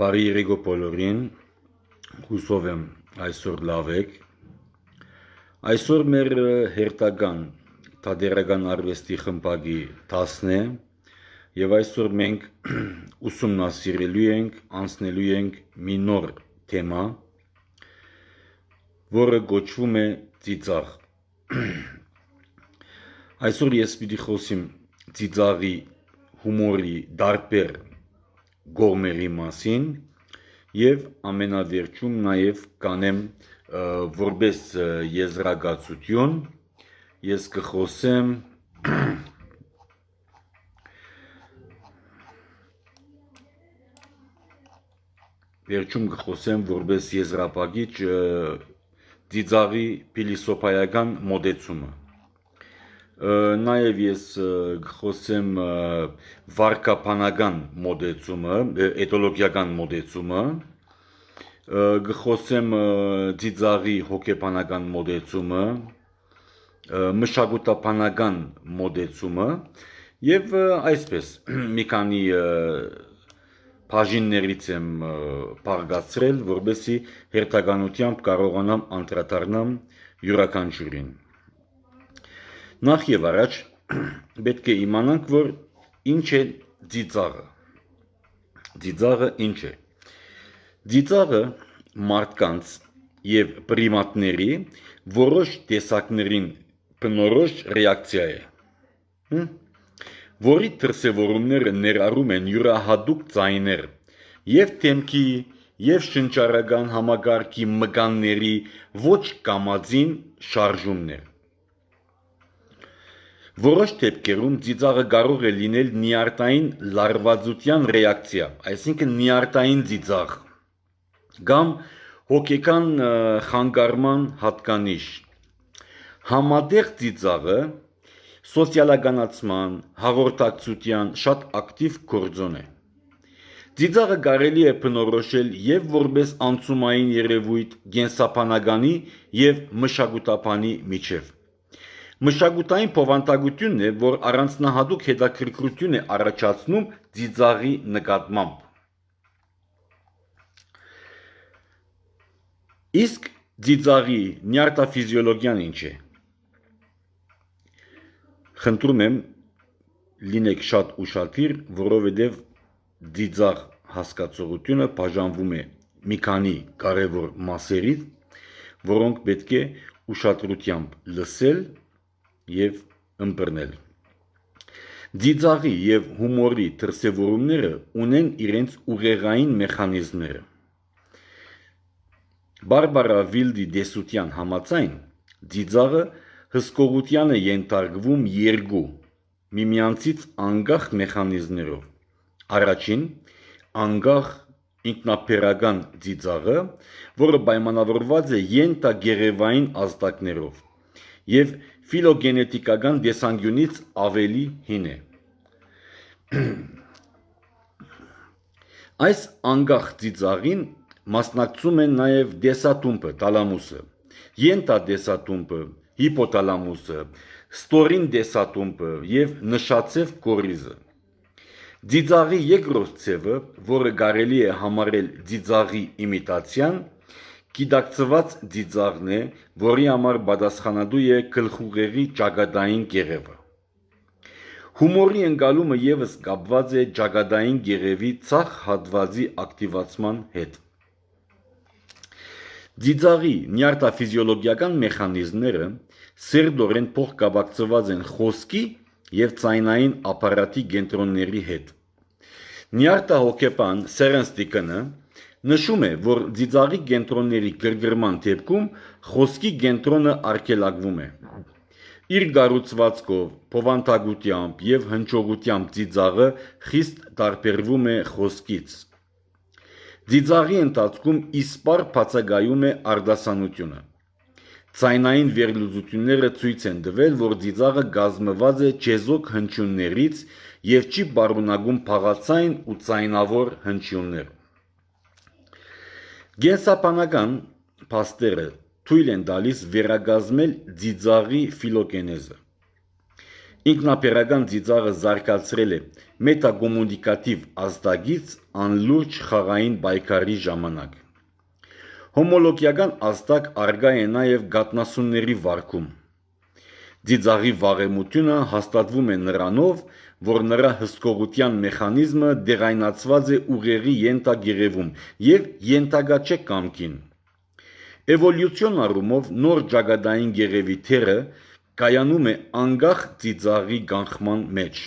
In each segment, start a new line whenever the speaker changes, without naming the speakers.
Բարի երեկո բոլորին, հուսով եմ այսօր լավ եք։ Այսօր մեր հերթական թատերական արվեստի խմբակի 10-ն է եւ այսօր մենք ուսումնասիրելու ենք, անցնելու ենք մի նոր թեմա, որը կոչվում է ծիծաղ։ Այսօր ես պիտի խոսեմ ծիծաղի հումորի տարբեր գոմերի մասին եւ ամենավերջում նաեւ կանեմ որպես եզրակացություն ես կխոսեմ վերջում կխոսեմ որպես եզրապագիչ ծիծաղի փիլիսոփայական մոտեցումը Նաև ես կխոսեմ վարքապանական մոտեցումը, էտոլոգիական մոտեցումը, կխոսեմ ծիծաղի հոգեբանական մոտեցումը, մշակութապանական մոտեցումը եւ այսպես մի քանի բաժիններից եմ բաղկացրել, որովհետեւ հերթականությամբ կարողանամ անդրադառնամ յուրաքանչյուրին Նախ եւ առաջ պետք է իմանանք, որ ինչ է ծիծաղը։ Ծիծաղը ինչ է։ Ծիծաղը մարդկանց եւ պրիմատների որոշ տեսակներին բնորոշ ռեակցիա է։ Որի դրսևորումները ներառում են յուրահատուկ ձայներ եւ դեմքի եւ շնչառական համակարգի մկանների ոչ կամածին շարժումներ։ Որոշ դեպքերում ծիծաղը կարող է լինել նյարդային լարվածության ռեակցիա, այսինքն նյարդային ծիծաղ, կամ հոգեկան խանգարման հատկանիշ։ Համատեղ ծիծաղը սոցիալականացման, հաղորդակցության շատ ակտիվ գործոն է։ Ծիծաղը կարելի է բնորոշել եւ որպես անցումային երևույթ կենսաբանականի եւ մշակութաբանի միջև։ Մշակութային փոխանցությունն է, որ առանձնահատուկ հետաքրքրություն է առաջացնում ծիծաղի նկատմամբ։ Իսկ ծիծաղի նյարդաֆիզիոլոգիան ինչ է։ Խնդրում եմ լինեք շատ ուշադիր, որովհետև ծիծաղ հասկացողությունը բաժանվում է մի քանի կարևոր մասերի, որոնք պետք է ուշադրությամբ լսել եւ ըմբռնել։ Ծիծաղի եւ հումորի դրսևորումները ունեն իրենց ուղեղային մեխանիզմները։ Բարբարա Վիլդի դեսության համաձայն ծիծաղը հսկողության է ենթարկվում երկու միմյանցից անկախ մեխանիզմներով։ Առաջին անկախ ինքնաբերական ծիծաղը, որը պայմանավորված է ենթագեղևային ազդակներով եւ ֆիլոգենետիկական տեսանկյունից ավելի հին է։ Այս անկախ ծիծաղին մասնակցում են նաև դեսատումբը, թալամուսը, ենթադեսատումբը, հիպոթալամուսը, ստորին դեսատումբը եւ նշածև կորիզը։ Ծիծաղի երկրորդ ցևը, որը կարելի է համարել ծիծաղի իմիտացիան, գիտակցված ծիծաղն է, որի համար պատասխանատու է գլխուղեղի ճակատային կեղևը։ Հումորի ընկալումը եւս կապված է ճակատային կեղևի ցախ հատվածի ակտիվացման հետ։ Ծիծաղի նյարդաֆիզիոլոգիական մեխանիզմները սերտորեն փոխկապակցված են խոսքի եւ ձայնային ապարատի կենտրոնների հետ։ Նյարդահոգեբան Սերենստիկը նշում է, որ ծիծաղի կենտրոնների գրգռման դեպքում խոսքի կենտրոնը արգելակվում է։ Իր կառուցվածքով, փոխանցությամբ եւ հնչողությամբ ծիծաղը խիստ տարբերվում է խոսքից։ Ծիծաղի ընթացքում իսպառ բացակայում է արտասանությունը։ Ձայնային վերլուծությունները ցույց են տվել, որ ծիծաղը կազմված է չեզոք հնչյուններից եւ չի պարունակում փաղացային ու ձայնավոր հնչյուններ։ Կենսաբանական փաստերը թույլ են տալիս վերակազմել ծիծաղի ֆիլոգենեզը։ Ինքնաբերական ծիծաղը զարգացրել է մետակոմունիկատիվ ազդագից անլուրջ խաղային պայքարի ժամանակ։ Հոմոլոգիական ազդակ արգա է նաև գատնասունների վարքում։ Ծիծաղի վաղեմությունը հաստատվում է նրանով, որ նրա հսկողության մեխանիզմը դեղայնացված է ուղեղի ենթագեղևում և ենթագա չէ կամքին։ Էվոլյուցիոն առումով նոր ճակատային գեղևի թերը կայանում է անկախ ծիծաղի կանխման մեջ։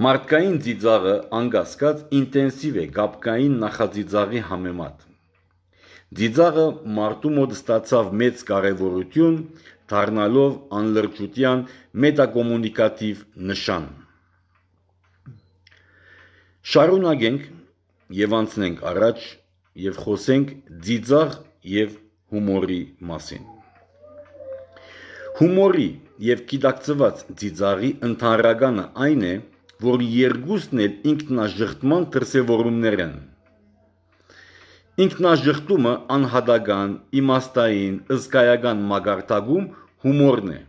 Մարդկային ծիծաղը անկասկած ինտենսիվ է կապկային նախածիծաղի համեմատ։ Ծիծաղը մարդու մոտ ստացավ մեծ կարևորություն, դառնալով անլրջության մետակոմունիկատիվ նշան։ Շարունակենք և անցնենք առաջ և խոսենք ծիծաղ և հումորի մասին։ Հումորի և գիտակցված ծիծաղի ընդհանրականը այն է, որ երկուսն էլ ինքնաժխտման դրսևորումներ են։ Ինքնաժխտումը անհատական, իմաստային, հսկայական մակարդակում հումորն է։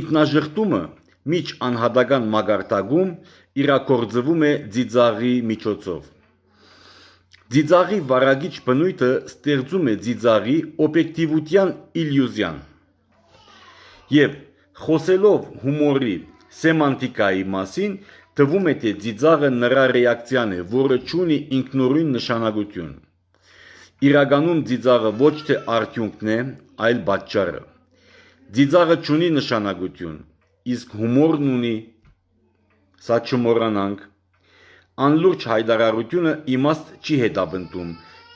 Ինքնաժխտումը միջանհատական մակարդակում իրագործվում է ծիծաղի միջոցով։ Ծիծաղի վարակիչ բնույթը ստեղծում է ծիծաղի օբյեկտիվության իլյուզիան։ Եվ խոսելով հումորի սեմանտիկայի մասին, թվում է, թե ծիծաղը նրա ռեակցիան է, որը չունի ինքնուրույն նշանակություն։ Իրականում ծիծաղը ոչ թե արդյունքն է, այլ պատճառը։ Ծիծաղը չունի նշանակություն, իսկ հումորն ունի, սա չմոռանանք։ Անլուրջ հայտարարությունը իմաստ չի հետապնդում,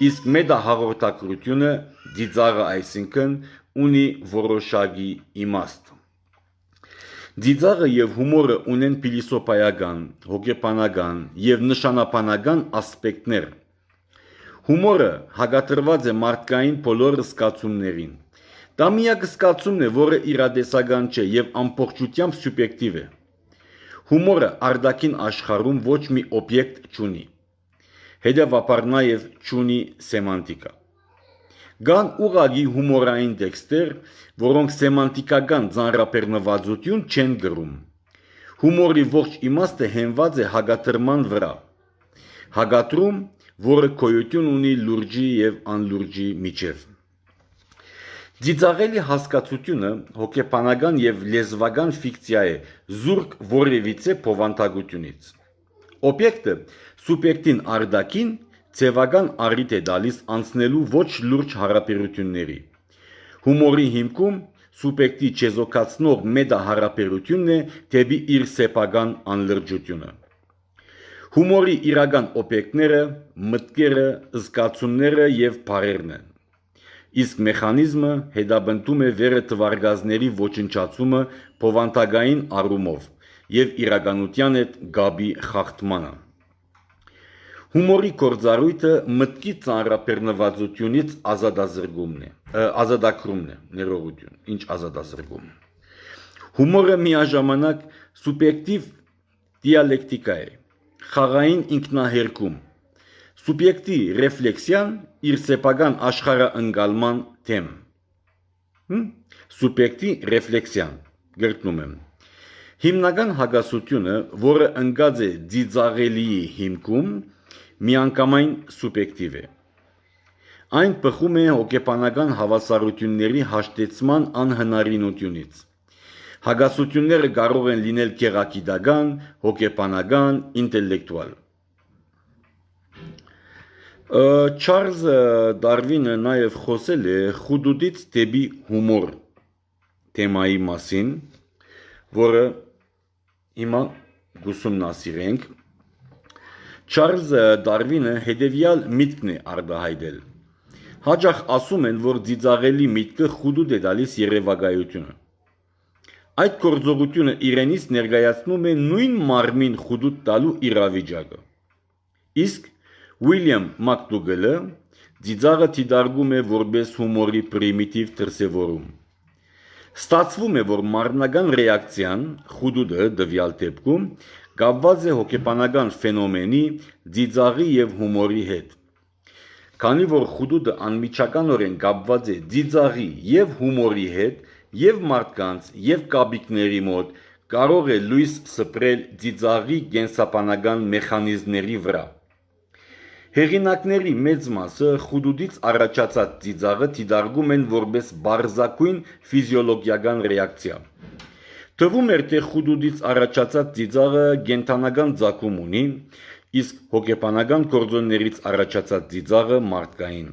իսկ մետահաղորդակցությունը, ծիծաղը այսինքն, ունի որոշակի իմաստ։ Ծիծաղը և հումորը ունեն փիլիսոփայական, հոգեբանական և նշանաբանական ասպեկտներ։ Հումորը հակադրված է մարդկային բոլոր զգացումներին։ Դա միակ զգացումն է, որը իրատեսական չէ և ամբողջությամբ սուբյեկտիվ է։ Հումորը արտաքին աշխարհում ոչ մի օբյեկտ չունի, հետևաբար նաև չունի սեմանտիկա։ Կան ուղղակի հումորային տեքստեր, որոնք սեմանտիկական ծանրաբեռնվածություն չեն կրում։ Հումորի ողջ իմաստը հենված է հակադրման վրա։ Հակադրում, որը գոյություն ունի լուրջի և անլուրջի միջև։ Ծիծաղելի հասկացությունը հոգեբանական և լեզվական ֆիկցիա է զուրկ որևիցե բովանդակությունից։ Օբյեկտը սուբյեկտին արտաքին ձևական առիթ է տալիս անցնելու ոչ լուրջ հարաբերությունների։ Հումորի հիմքում սուբյեկտի չեզոքացնող մետահարաբերությունն է դեպի իր սեփական անլրջությունը։ Հումորի իրական օբյեկտները մտքերը, զգացումները և բառերն են, իսկ մեխանիզմը հետապնդում է վերը թվարկածների ոչնչացումը բովանդակային առումով և իրականության հետ կապի խախտմանը։ Հումորի գործառույթը մտքի ծանրաբեռնվածությունից ազատագրումն է։ Հումորը միաժամանակ սուբյեկտիվ դիալեկտիկա է, խաղային ինքնահերքում, սուբյեկտի ռեֆլեքսիան իր սեփական աշխարհընկալման դեմ։ Սուբյեկտի ռեֆլեքսիան, գրկնում եմ։ Հիմնական հակասությունը, որը ընկած է ծիծաղելիի հիմքում, միանգամայն սուբյեկտիվ է։ Այն բխում է հոգեբանական հավասարությունների հաշտեցման անհնարինությունից։ Հակասությունները կարող են լինել գեղագիտական, հոգեբանական, ինտելեկտուալ։ Չարլզ Դարվինը նաև խոսել է խուդուդից դեպի հումոր թեմայի մասին, որը հիմա կուսումնասիրենք։ Չարլզ Դարվինը հետևյալ միտքն է արտահայտել։ Հաճախ ասում են, որ ծիծաղելի միտքը խուդուդ է տալիս երևակայությունը։ Այդ գործողությունը իրենից ներկայացնում է նույն մարմին խուդուդ տալու իրավիճակը։ Իսկ Ուիլյամ Մակդուգալը ծիծաղը դիտարկում է որպես հումորի պրիմիտիվ դրսևորում։ Ստացվում է, որ մարմնական ռեակցիան, խուդուդը տվյալ դեպքում, կապված է հոգեբանական ֆենոմենի, ծիծաղի և հումորի հետ։ Քանի որ խուդուդը անմիջականորեն կապված է ծիծաղի և հումորի հետ, եւ մարդկանց եւ կաբիկների մոտ կարող է լույս սփռել ծիծաղի կենսաբանական մեխանիզմների վրա։ Հեղինակների մեծ մասը խուդուդից առաջացած ծիծաղը դիտարկում են որպես բարձրագույն ֆիզիոլոգիական ռեակցիա։ Թվում էր, թե խուդուդից առաջացած ծիծաղը կենդանական ծագում ունի, իսկ հոգեբանական գործոններից առաջացած ծիծաղը մարդկային։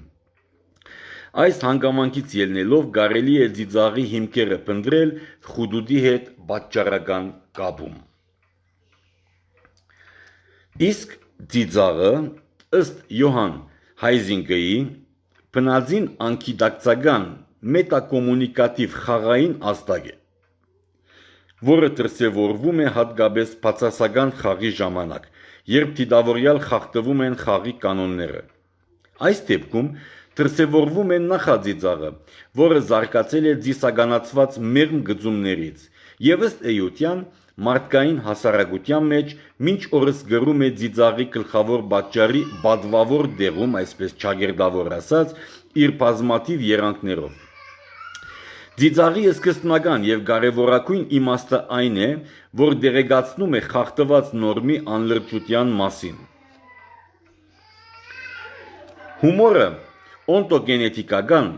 Այս հանգամանքից ելնելով կարելի է ծիծաղի հիմքերը փնտրել խուդուդի հետ պատճառական կապում։ Իսկ ծիծաղը ըստ Յոհան Հայզինգերի բնածին անկիդակցական մետակոմունիկատիվ խաղային ազդակ է, որը դրսևորվում է հատկապես բացասական խաղի ժամանակ, երբ դիտավորյալ խախտվում են խաղի կանոնները։ Այս դեպքում դրսևորվում է նախածիծաղը, որը զարգացել է ծիսականացված մեղմ գծումներից, եւ ըստ էության մարդկային հասարակության մեջ մինչ օրս գրում է ծիծաղի գլխավոր պատճառի բադվավոր դեղում, այսպես ճագերդավոր ասած, իր բազմաթիվ երանգներով։ Ծիծաղի սկզբնական եւ կարեւորագույն իմաստը այն է, որ դեղեկացնում է խախտված նորմի անլրջության մասին։ Հումորը օնտոգենետիկական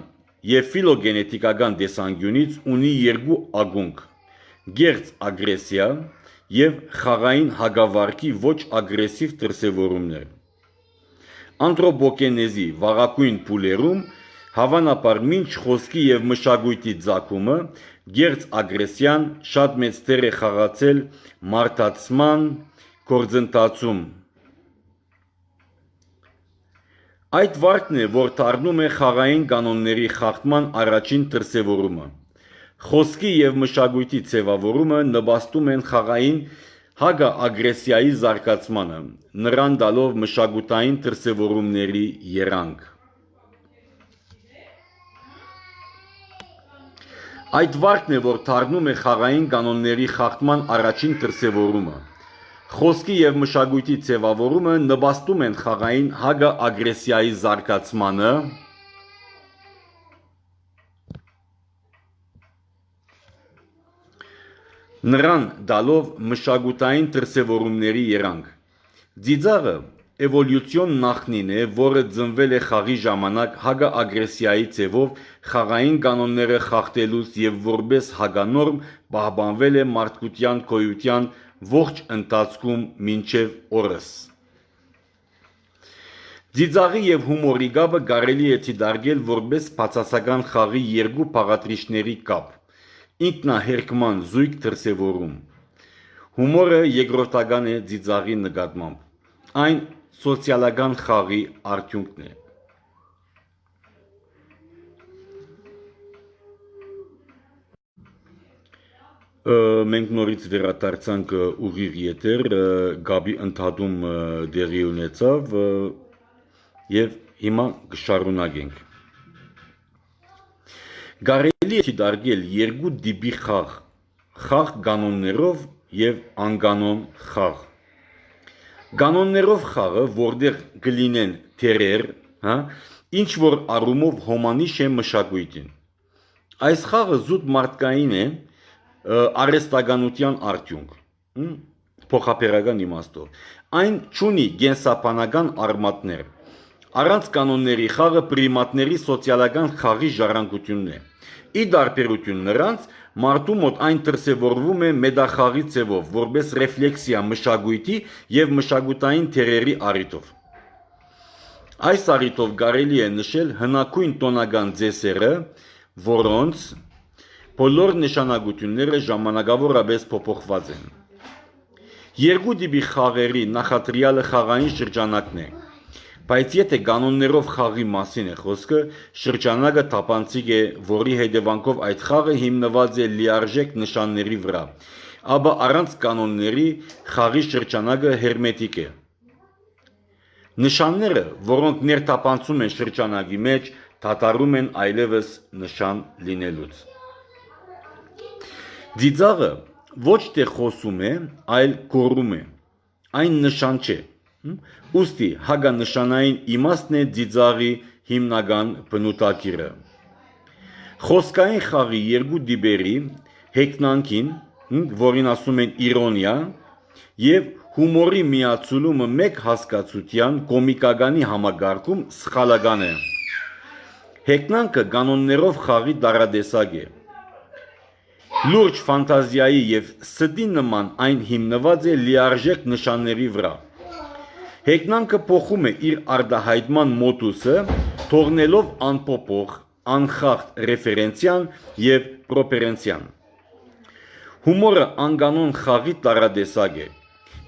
եւ ֆիլոգենետիկական տեսանկյունից ունի երկու ակունք՝ գեղձ ագրեսիա եւ խաղային հագավարկի ոչ ագրեսիվ դրսևորումներ։ Անտրոպոգենեզի վաղագույն փուլերում հավանաբար մինչ խոսքի եւ մշակույթի ծագումը գեղձ ագրեսիան շատ մեծ դեր է խաղացել մարդացման գործընթացում։ Այդ վարկն է, որ դառնում է խաղային կանոնների խախտման առաջին դրսևորումը։ Խոսքի եւ մշակույթի ձևավորումը նպաստում են խաղային հագաագրեսիայի զարգացմանը, նրան տալով մշակութային դրսևորումների երանգ։ Այդ վարկն է, որ դառնում է խաղային կանոնների խախտման առաջին դրսևորումը։ Խոսքի եւ մշակույթի ձևավորումը նպաստում են խաղային հագաագրեսիայի զարգացմանը, նրան տալով մշակութային դրսևորումների երանգ։ Ծիծաղը էվոլյուցիոն նախնին է, որը ծնվել է խաղի ժամանակ հագաագրեսիայի ձևով խաղային կանոնները խախտելուց եւ որպես հագանորմ պահպանվել է մարդկության գոյության ողջ ընթացքում մինչեւ օրս։ Ծիծաղի եւ հումորի կապը կարելի է դիտարկել որպես բացասական խաղի երկու բաղադրիչների կապ, ինքնահերկման զույգ դրսևորում։ Հումորը երկրորդական է ծիծաղի նկատմամբ, այն սոցիալական խաղի արդյունքն է։ Մենք նորից վերադարձանք ուղիղ եթեր, գաբի ընդհատում դեղի ունեցավ եւ հիմա կշարունակենք։ Կարելի է դիտարկել երկու տիպի խաղ կանոններով եւ անկանոն խաղ։ Կանոններով խաղը, որտեղ կլինեն թերեր, ինչ որ առումով հոմանիշ է մշակույթին։ Այս խաղը զուտ մարդկային է, արհեստականության արդյունք, փոխաբերական իմաստով։ Այն չունի կենսաբանական արմատներ։ Առանց կանոնների խաղը պրիմատների սոցիալական խաղի ժառանգությունն է։ Ի տարբերություն նրանց, մարդու մոտ այն դրսևորվում է մետախաղի ձևով, որպես ռեֆլեքսիա մշակույթի եւ մշակութային թերերի առիթով։ Այս առիթով կարելի է նշել հնագույն տոնական ծեսերը, որոնց բոլոր նշանակությունները ժամանակավորապես փոփոխված են։ Երկու տիպի խաղերի նախադրյալը խաղային շրջանակն է, բայց եթե կանոններով խաղի մասին է խոսքը, շրջանակը թափանցիկ է, որի հետևանքով այդ խաղը հիմնված է լիարժեք նշանների վրա, ապա առանց կանոնների խաղի շրջանակը հերմետիկ է։ Նշանները, որոնք ներթափանցում են շրջանակի մեջ, դադարում են այլևս նշան լինելուց։ Ծիծաղը ոչ թե խոսում է, այլ գոռում է, այն նշան չէ։ Ուստի հագանշանային իմաստն է ծիծաղի հիմնական բնութագիրը։ Խոսքային խաղի երկու դիբերի հեքնանքին, որին ասում են իրոնիա, եւ հումորի միացումը մեկ հասկացության կոմիկագանի համագարկում սխալական է։ Հեքնանքը կանոններով խաղի դարադեսակ է։ Լուրջ ֆանտազիայի եւ ստի նման այն հիմնված է լիարժեք նշանների վրա։ Հեքնանքը փոխում է իր արտահայտման մոտուսը, թողնելով անփոփոխ, անխախտ ռեֆերենցիան եւ պրոպերենցիան։ Հումորը անկանոն խաղի տարադեսակ է։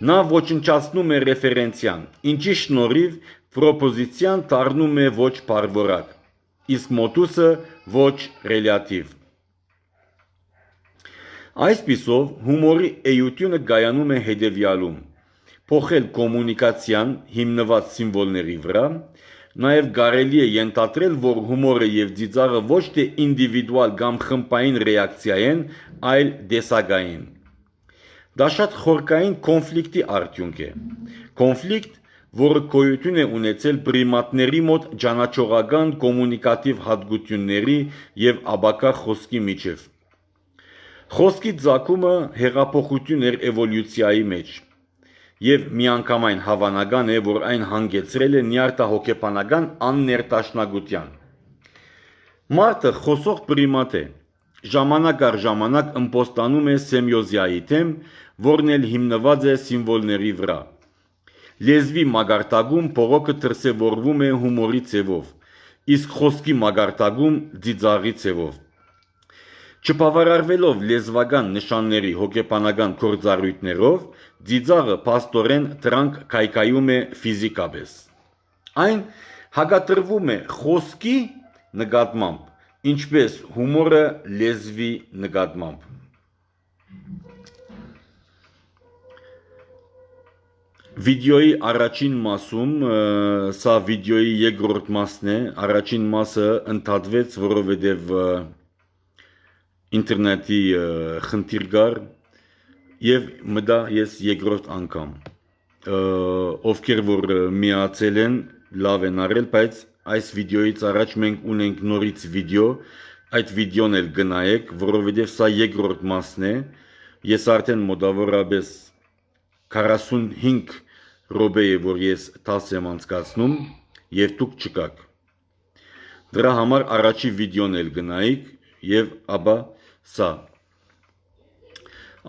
Նա ոչնչացնում է ռեֆերենցիան, ինչի շնորհիվ պրոպոզիցիան դառնում է ոչ բառվորակ, իսկ մոտուսը ոչ ռելատիվ։ Այսպիսով, հումորի էությունը կայանում է հետևյալում. փոխել կոմունիկացիան հիմնված սիմվոլների վրա, նաև կարելի է ենթադրել, որ հումորը եւ ծիծաղը ոչ թե ինդիվիդուալ կամ խմբային ռեակցիա են, այլ դեսագային։ Դա շատ խորքային կոնֆլիկտի արդյունք է։ Կոնֆլիկտ, որը գոյություն է ունեցել պրիմատների մոտ ճանաչողական կոմունիկատիվ հատկությունների եւ աբակա խոսքի միջև։ Խոսքի ծագումը հեղափոխություն էր էվոլյուցիայի մեջ, եւ միանգամայն հավանական է, որ այն հանգեցրել է նյարդահոգեբանական աններտաշնակության։ Մարդը խոսող պրիմատ է, ժամանակ առ ժամանակ ըմպոստանում է սեմիոզիայի թեմ, որն էլ հիմնված է սիմվոլների վրա։ Լեզվի մագարտակում փողոքը դրսևորվում է հումորի ձևով, իսկ խոսքի մագարտակում ծիծաղի ձևով։ Չբավարարվելով լեզվական նշանների հոգեբանական գործառույթներով, ծիծաղը փաստորեն դրանք քայքայում է ֆիզիկապես։ Այն հակադրվում է խոսքի նկատմամբ, ինչպես հումորը լեզվի նկատմամբ։ Վիդեոյի առաջին մասում, սա վիդեոյի երկրորդ մասն է, առաջին մասը ընդհատվեց, որովհետև ինտերնետի խնդիր կար եւ մտա ես երկրորդ անգամ։ Ովքեր որ միացել են, լավ են արել, բայց այս վիդեոից առաջ մենք ունենք նորից վիդեո, այդ վիդեոն էլ գնայեք, որովհետև սա երկրորդ մասն է։ Ես արդեն մոտավորապես 45 րոպե է, որ ես դաս եմ անցկացնում եւ դուք չկաք։ Դրա համար առաջի վիդեոն էլ գնայիք եւ ապա սա։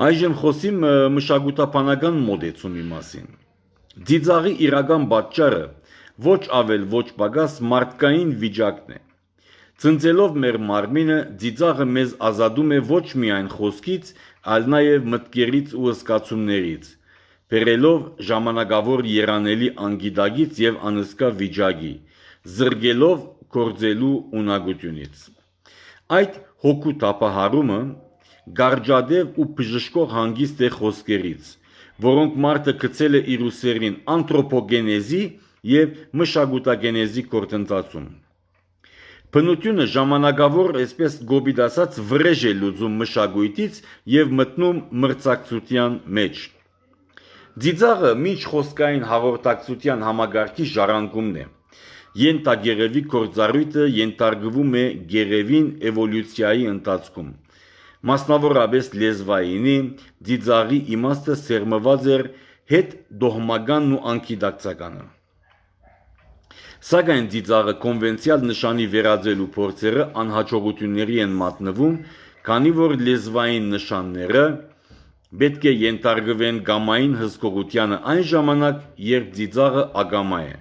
Այժմ խոսիմ մշակութաբանական մոտեցումի մասին։ Ծիծաղի իրական պատճառը ոչ ավել ոչ պակաս մարդկային վիճակն է։ Ցնցելով մեր մարմինը, ծիծաղը մեզ ազատում է ոչ միայն խոսքից, այլ նաև մտքերից ու զգացումներից, բերելով ժամանակավոր երանելի անգիտակից եւ անզգա վիճակի, զրկելով գործելու ունակությունից։ Այդ հոգու տապահարումը գարջադև ու բժշկող հանգիստ է խոսքերից, որոնք մարդը գցել է իր ուսերին անթրոպոգենեզի եւ մշակութագենեզի գործընթացում։ Բնությունը ժամանակավոր, այսպես գոբիդ ասած, վրեժ է լուծում մշակույթից եւ մտնում մրցակցության մեջ։ Ծիծաղը միջ խոսքային հաղորդակցության համագարկի ժառանգումն է։ Ենթագեղևի գործառույթը ենթարկվում է գեղևին էվոլյուցիայի ընթացքում։ Մասնավորապես լեզվայինի ծիծաղի իմաստը սերմված էր հետ դոհմականն ու անկիդակցականը։ Սակայն ծիծաղը կոնվենցիալ նշանի վերածելու փորձերը անհաջողությունների են մատնվում, քանի որ լեզվային նշանները պետք է ենթարկվեն գամային հսկողությանը այն ժամանակ, երբ ծիծաղը ագամա է։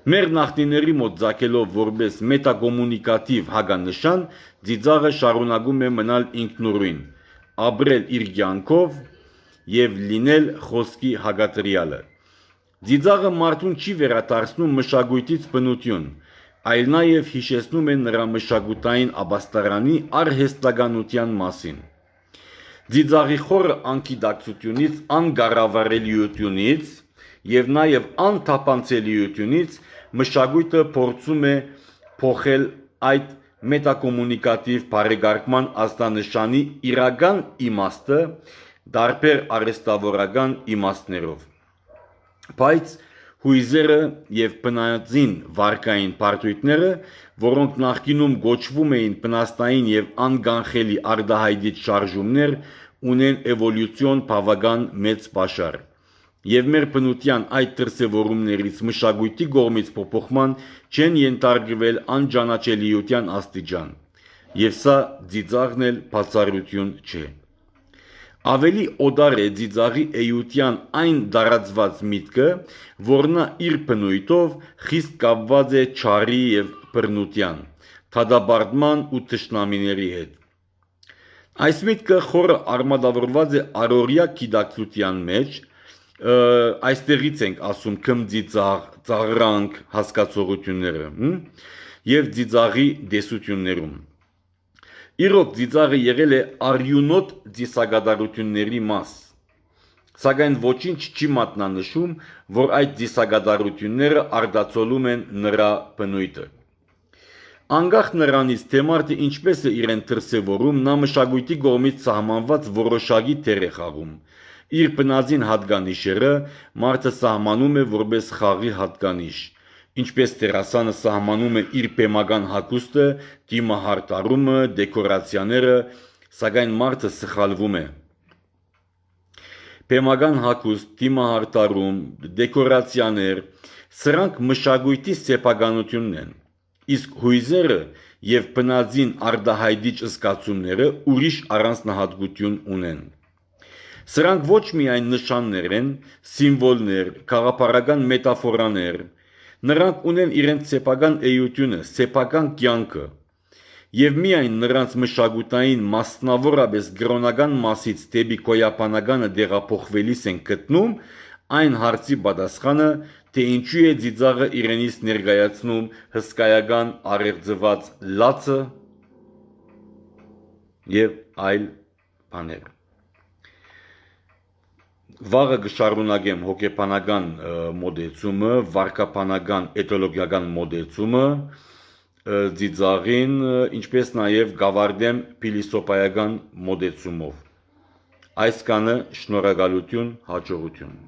Մեր նախնիների մոտ ծագելով որպես մետակոմունիկատիվ հագանշան, ծիծաղը շարունակում է մնալ ինքնուրույն, ապրել իր կյանքով եւ լինել խոսքի հագատրյալը։ Ծիծաղը մարդուն չի վերադարձնում մշակույթից բնություն, այլ նաեւ հիշեցնում է նրա մշակութային ապաստարանի արհեստականության մասին։ Ծիծաղի խորը անկիդակցությունից, անկառավարելիությունից եւ նաեւ անթափանցելիությունից մշակույթը փորձում է փոխել այդ մետակոմունիկատիվ բարեկարգման ազդանշանի իրական իմաստը դարբեր արհեստավորական իմաստներով։ Բայց հույզերը եւ բնածին վարկային պարտույտները, որոնք նախկինում գոչվում էին բնաստային եւ անգանխելի արդահայտիչ շարժումներ, ունեն էվոլյուցիոն բավական մեծ պաշար։ Եվ մեր բնության այդ դրսևորումներից մշակույթի կողմից փոփոխման չեն ենթարկվել անճանաչելիության աստիճան, եւ սա ծիծաղն էլ բացառություն չէ։ Ավելի օդար է ծիծաղի էության այն դարածված միտքը, որ նա իր բնույթով խիստ կապված է չարի եւ բռնության, թադաբարդման ու թշնամիների հետ։ Այս միտքը խորը արմատավորված է առօրյա գիտակցության մեջ, այստեղից ենք ասում քմծի ծաղրանք հասկացողությունները եւ ծիծաղի դեսություններում։ Իրոք ծիծաղը եղել է արյունոտ ծիսագադարությունների մաս, սակայն ոչինչ չի մատնանշում, որ այդ ծիսագադարությունները արտացոլում են նրա բնույթը։ Անկախ նրանից, թե մարդը ինչպես է իրեն դրսևորում, նա մշակույթի կողմից սահմանված որոշակի դեր է խաղում։ Իր բնածին հատկանիշերը մարդը սահմանում է որպես խաղի հատկանիշ, ինչպես դերասանը սահմանում է իր բեմական հագուստը, դիմահարտարումը, դեկորացիաները, սակայն մարդը սխալվում է։ Բեմական հագուստ, դիմահարտարում, դեկորացիաներ, սրանք մշակույթի սեփականությունն են, իսկ հույզերը եւ բնածին արդահայտիչ զգացումները ուրիշ առանձնահատկություն ունեն։ Սրանք ոչ միայն նշաններ են, սիմվոլներ, գաղափարական մետաֆորաներ, նրանք ունեն իրենց սեփական էությունը, սեփական կյանքը, եւ միայն նրանց մշակութային մասնավորապես գրոնական մասից դեպի գոյաբանականը դեղափոխվելիս են գտնում այն հարցի պատասխանը, թե ինչու է ծիծաղը իրենից ներկայացնում հսկայական առեղծված լացը եւ այլ բաներ։ Վաղը կշարունակեմ հոգեբանական մոդեցումը, վարքաբանական էթոլոգիական մոդեցումը ծիծաղին, ինչպես նաև կավարտեմ փիլիսոփայական մոդեցումով։ Այս կանը շնորհակալություն, հաջողություն։